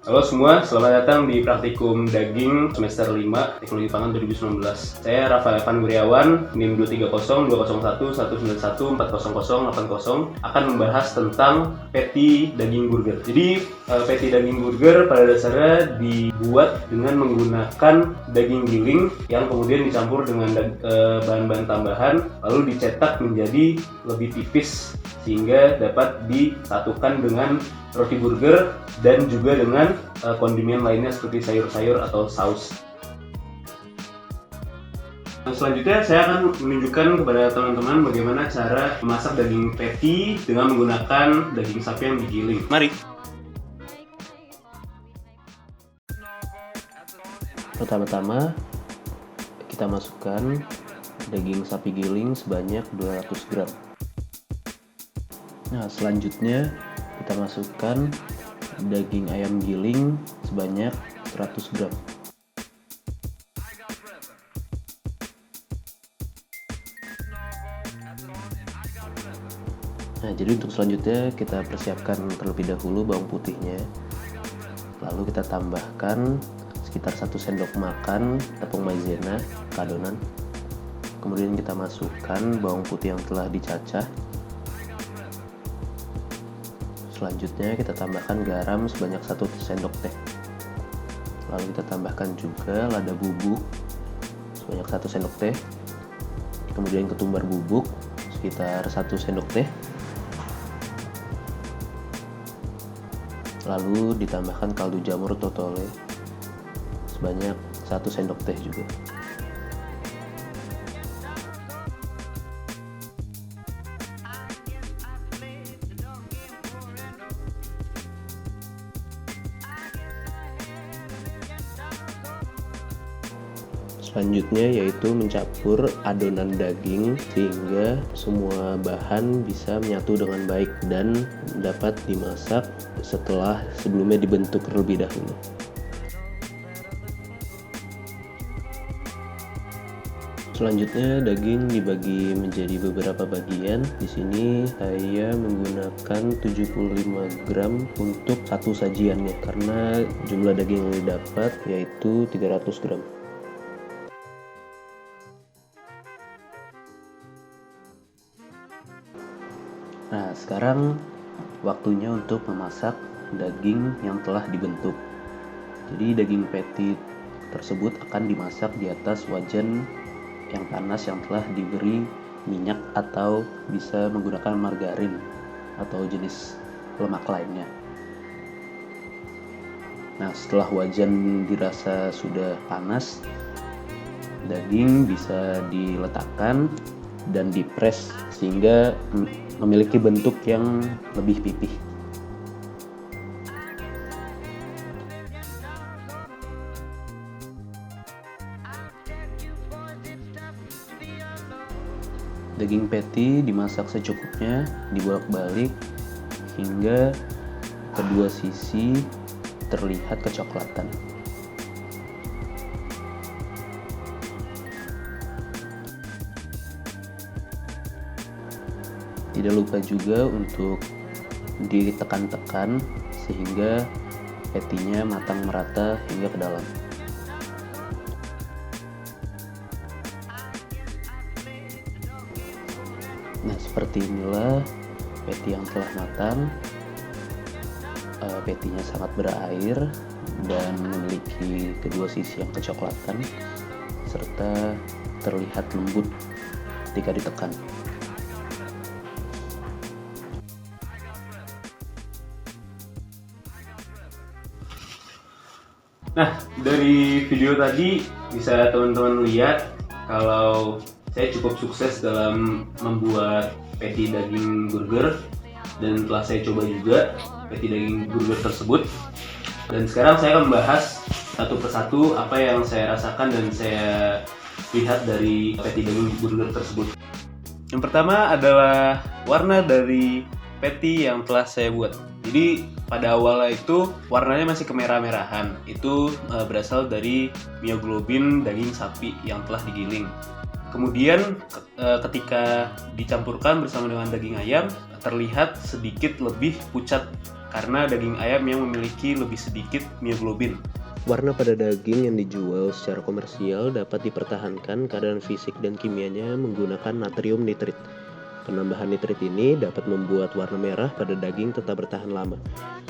Halo semua, selamat datang di Praktikum Daging semester 5 Teknologi Pangan 2019. Saya Rafael Evan Guriawan, NIM 230-201-201-400-800 akan membahas tentang patty daging burger. Jadi patty daging burger pada dasarnya dibuat dengan menggunakan daging giling yang kemudian dicampur dengan bahan-bahan tambahan lalu dicetak menjadi lebih tipis sehingga dapat disatukan dengan roti burger dan juga dengan kondimen lainnya seperti sayur-sayur atau saus. Selanjutnya saya akan menunjukkan kepada teman-teman bagaimana cara memasak daging patty dengan menggunakan daging sapi yang digiling. Mari. Pertama-tama kita masukkan daging sapi giling sebanyak 200 gram. Nah, selanjutnya kita masukkan daging ayam giling sebanyak 100 gram. Nah, jadi untuk selanjutnya kita persiapkan terlebih dahulu bawang putihnya. Lalu kita tambahkan sekitar 1 sendok makan tepung maizena ke adonan. Kemudian kita masukkan bawang putih yang telah dicacah. Selanjutnya kita tambahkan garam sebanyak 1 sendok teh. Lalu kita tambahkan juga lada bubuk sebanyak 1 sendok teh. Kemudian ketumbar bubuk sekitar 1 sendok teh. Lalu ditambahkan kaldu jamur totole sebanyak 1 sendok teh juga. Selanjutnya yaitu mencampur adonan daging sehingga semua bahan bisa menyatu dengan baik dan dapat dimasak setelah sebelumnya dibentuk terlebih dahulu. Selanjutnya daging dibagi menjadi beberapa bagian. Di sini saya menggunakan 75 gram untuk satu sajiannya karena jumlah daging yang didapat yaitu 300 gram. Nah, sekarang waktunya untuk memasak daging yang telah dibentuk. Jadi daging patty tersebut akan dimasak di atas wajan yang panas yang telah diberi minyak atau bisa menggunakan margarin atau jenis lemak lainnya. Nah, setelah wajan dirasa sudah panas, daging bisa diletakkan dan dipres sehingga memiliki bentuk yang lebih pipih. Daging patty dimasak secukupnya, dibolak-balik hingga kedua sisi terlihat kecoklatan. Tidak lupa juga untuk ditekan-tekan sehingga patty-nya matang merata hingga ke dalam. Nah, seperti inilah patty yang telah matang. Patty-nya sangat berair dan memiliki kedua sisi yang kecoklatan serta terlihat lembut ketika ditekan. Nah, dari video tadi bisa teman-teman lihat kalau saya cukup sukses dalam membuat patty daging burger dan telah saya coba juga patty daging burger tersebut. Dan sekarang saya akan membahas satu persatu apa yang saya rasakan dan saya lihat dari patty daging burger tersebut. Yang pertama adalah warna dari patty yang telah saya buat. Jadi pada awalnya itu warnanya masih kemerah-merahan. Itu berasal dari mioglobin daging sapi yang telah digiling. Kemudian ketika dicampurkan bersama dengan daging ayam, terlihat sedikit lebih pucat karena daging ayam yang memiliki lebih sedikit mioglobin. Warna pada daging yang dijual secara komersial dapat dipertahankan keadaan fisik dan kimianya menggunakan natrium nitrit. Penambahan nitrit ini dapat membuat warna merah pada daging tetap bertahan lama.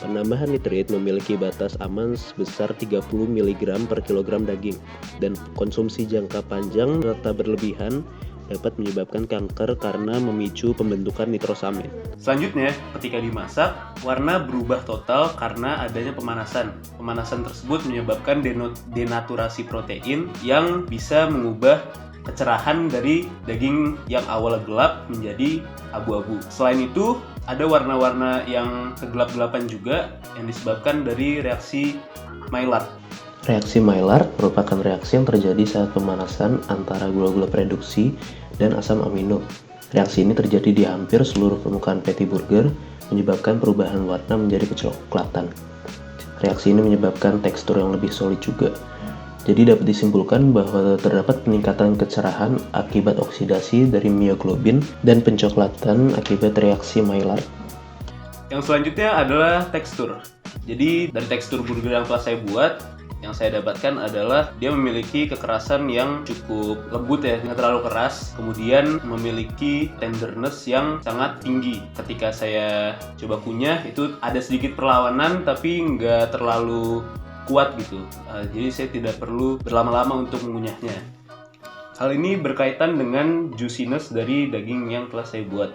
Penambahan nitrit memiliki batas aman sebesar 30 mg per kilogram daging, dan konsumsi jangka panjang serta berlebihan dapat menyebabkan kanker karena memicu pembentukan nitrosamin. Selanjutnya, ketika dimasak, warna berubah total karena adanya pemanasan. Pemanasan tersebut menyebabkan denaturasi protein yang bisa mengubah kecerahan dari daging yang awalnya gelap menjadi abu-abu. Selain itu, ada warna-warna yang kegelap-gelapan juga yang disebabkan dari reaksi Maillard. Reaksi Maillard merupakan reaksi yang terjadi saat pemanasan antara gula-gula reduksi dan asam amino. Reaksi ini terjadi di hampir seluruh permukaan patty burger, menyebabkan perubahan warna menjadi kecoklatan. Reaksi ini menyebabkan tekstur yang lebih solid juga. Jadi dapat disimpulkan bahwa terdapat peningkatan kecerahan akibat oksidasi dari mioglobin dan pencoklatan akibat reaksi Maillard. Yang selanjutnya adalah tekstur. Jadi dari tekstur burger yang telah saya buat, yang saya dapatkan adalah dia memiliki kekerasan yang cukup lembut ya, nggak terlalu keras. Kemudian memiliki tenderness yang sangat tinggi. Ketika saya coba kunyah itu ada sedikit perlawanan tapi nggak terlalu kuat gitu. Jadi saya tidak perlu berlama-lama untuk mengunyahnya. Hal ini berkaitan dengan juiciness dari daging yang telah saya buat,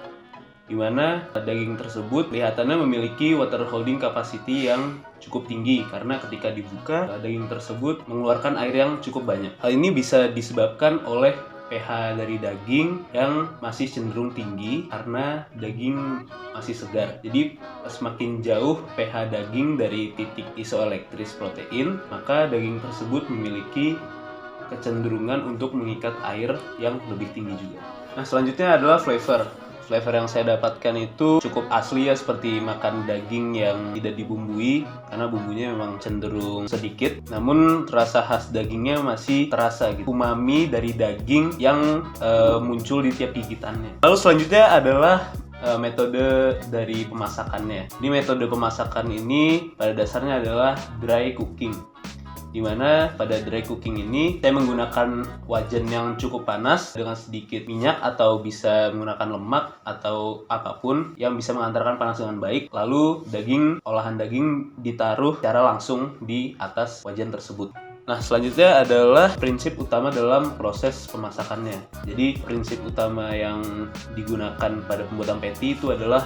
di mana daging tersebut kelihatannya memiliki water holding capacity yang cukup tinggi karena ketika dibuka daging tersebut mengeluarkan air yang cukup banyak. Hal ini bisa disebabkan oleh pH dari daging yang masih cenderung tinggi karena daging masih segar. Jadi semakin jauh pH daging dari titik isoelektris protein, maka daging tersebut memiliki kecenderungan untuk mengikat air yang lebih tinggi juga. Nah, selanjutnya adalah flavor. Flavor yang saya dapatkan itu cukup asli ya, seperti makan daging yang tidak dibumbui karena bumbunya memang cenderung sedikit, namun rasa khas dagingnya masih terasa gitu. Umami dari daging yang muncul di tiap gigitannya. Lalu selanjutnya adalah metode dari pemasakannya. Di metode pemasakan ini pada dasarnya adalah dry cooking, di mana pada dry cooking ini saya menggunakan wajan yang cukup panas dengan sedikit minyak atau bisa menggunakan lemak atau apapun yang bisa mengantarkan panas dengan baik. Lalu olahan daging ditaruh secara langsung di atas wajan tersebut. Nah, selanjutnya adalah prinsip utama dalam proses pemasakannya. Jadi prinsip utama yang digunakan pada pembuatan patty itu adalah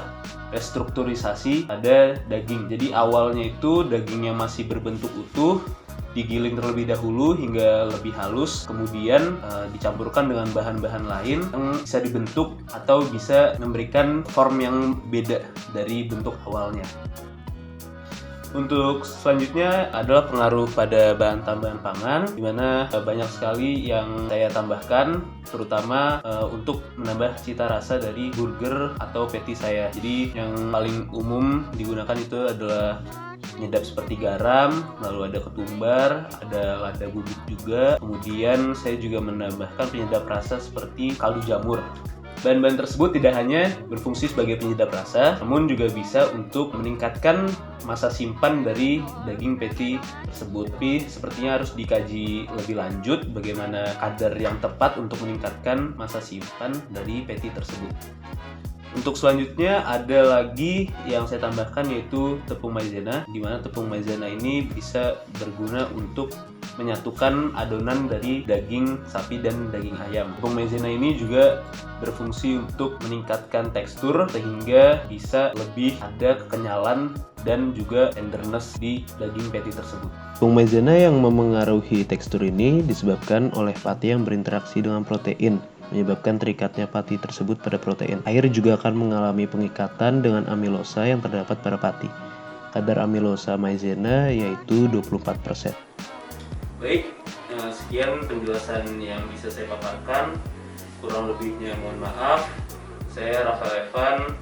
restrukturisasi pada daging. Jadi awalnya itu dagingnya masih berbentuk utuh, digiling terlebih dahulu hingga lebih halus, kemudian dicampurkan dengan bahan-bahan lain yang bisa dibentuk atau bisa memberikan form yang beda dari bentuk awalnya. Untuk selanjutnya adalah pengaruh pada bahan tambahan pangan, di mana banyak sekali yang saya tambahkan, terutama untuk menambah cita rasa dari burger atau patty saya. Jadi yang paling umum digunakan itu adalah penyedap seperti garam, lalu ada ketumbar, ada lada bubuk juga. Kemudian saya juga menambahkan penyedap rasa seperti kaldu jamur. Bahan-bahan tersebut tidak hanya berfungsi sebagai penyedap rasa, namun juga bisa untuk meningkatkan masa simpan dari daging patty tersebut. Tapi sepertinya harus dikaji lebih lanjut bagaimana kadar yang tepat untuk meningkatkan masa simpan dari patty tersebut. Untuk selanjutnya ada lagi yang saya tambahkan yaitu tepung maizena, di mana tepung maizena ini bisa berguna untuk menyatukan adonan dari daging sapi dan daging ayam. Tepung maizena ini juga berfungsi untuk meningkatkan tekstur sehingga bisa lebih ada kekenyalan dan juga tenderness di daging patty tersebut. Tepung maizena yang memengaruhi tekstur ini disebabkan oleh patty yang berinteraksi dengan protein, menyebabkan terikatnya patty tersebut pada protein. Air juga akan mengalami pengikatan dengan amilosa yang terdapat pada patty. Kadar amilosa maizena yaitu 24%. Baik, sekian penjelasan yang bisa saya paparkan. Kurang lebihnya mohon maaf. Saya Rafael Evan